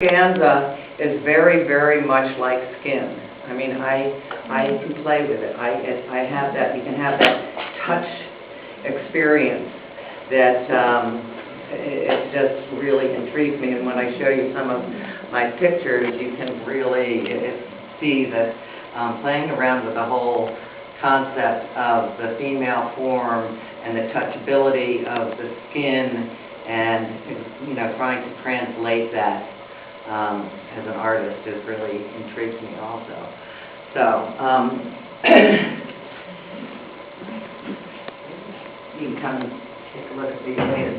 Organza is very, very much like skin. I mean, I can play with it. I have that. You can have that touch experience that it just really intrigues me. And when I show you some of my pictures, you can really see that playing around with the whole concept of the female form and the touchability of the skin, and trying to translate that as an artist has really intrigued me also. So you can come and take a look at these later.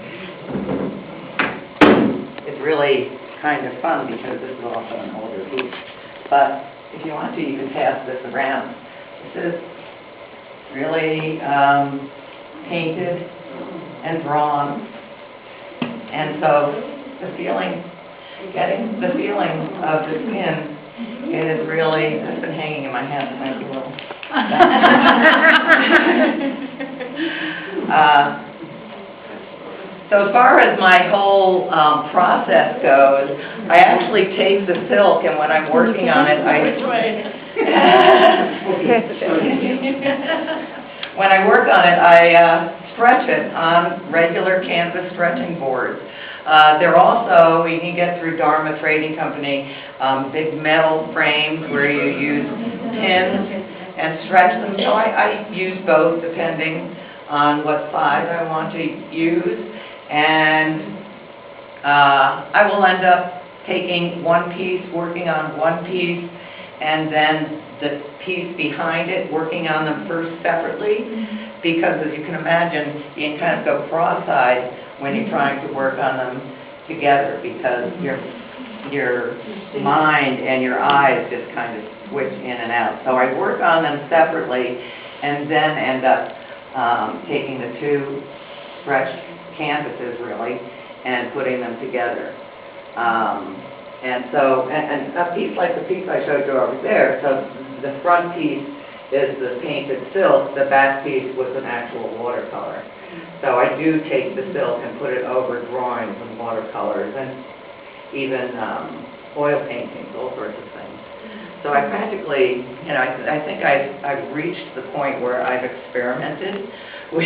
It's really kind of fun because this is also an older piece. But if you want to, you can pass this around. This is really painted and drawn. And so the feeling, getting the feeling of the skin is really, it's been hanging in my hand, it might be a little. So as far as my whole process goes, I actually take the silk, and when I'm working on it, when I work on it, I stretch it on regular canvas stretching boards. They're also, we can get through Dharma Trading Company, big metal frames where you use pins and stretch them. So I use both depending on what size I want to use. And I will end up taking one piece, working on one piece, and then the piece behind it, working on them first separately. Because as you can imagine, you can kind of go cross-eyed when you're trying to work on them together, because your mind and your eyes just kind of switch in and out. So I work on them separately and then end up taking the two stretched canvases really and putting them together. And a piece like the piece I showed you over there, so the front piece is the painted silk, the back piece was an actual watercolor. So I do take the silk and put it over drawings and watercolors and even oil paintings, all sorts of things. So I practically, I think I've reached the point where I've experimented with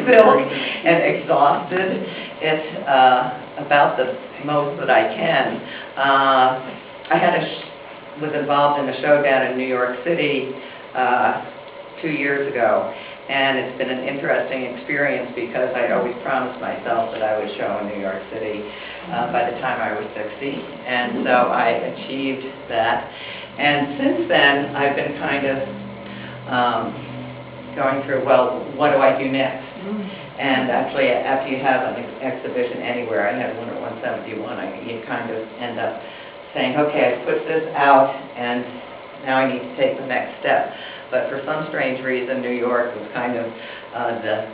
silk and exhausted it about the most that I can. I was involved in a show down in New York City 2 years ago, and it's been an interesting experience because I always promised myself that I would show in New York City by the time I was 60, and so I achieved that. And since then, I've been kind of going through, well, what do I do next? And actually, after you have an exhibition anywhere, I had one at 171, you kind of end up saying, okay, I put this out, and now I need to take the next step. But for some strange reason, New York was kind of the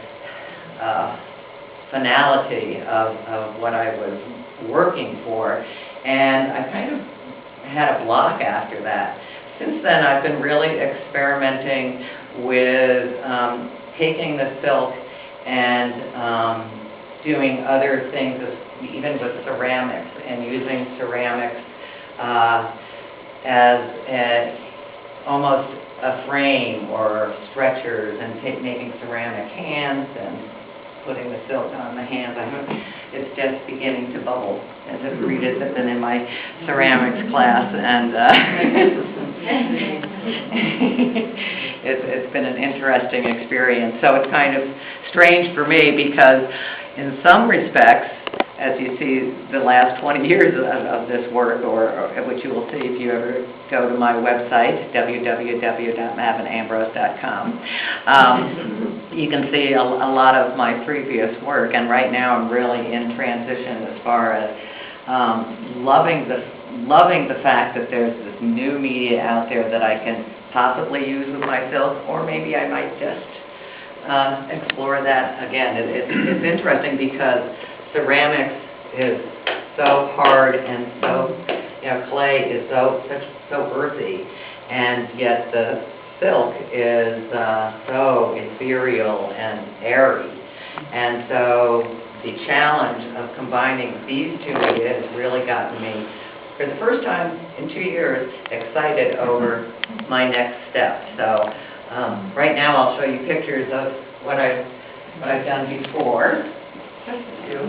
finality of what I was working for, and I kind of had a block after that. Since then, I've been really experimenting with taking the silk and doing other things, even with ceramics, and using ceramics as almost a frame or stretchers, and making ceramic hands and putting the silk on the hands. It's just beginning to bubble. And just read it, I've been in my ceramics class, and it's been an interesting experience. So it's kind of strange for me because in some respects, as you see the last 20 years of this work, or which you will see if you ever go to my website, www.mavinambrose.com, you can see a lot of my previous work, and right now I'm really in transition as far as loving the fact that there's this new media out there that I can possibly use with my silk, or maybe I might just explore that again. It's interesting because ceramics is so hard, and so clay is so earthy, and yet the silk is so ethereal and airy, and so the challenge of combining these two media has really gotten me for the first time in 2 years, excited over my next step. So right now I'll show you pictures of what I've done before. Just a few.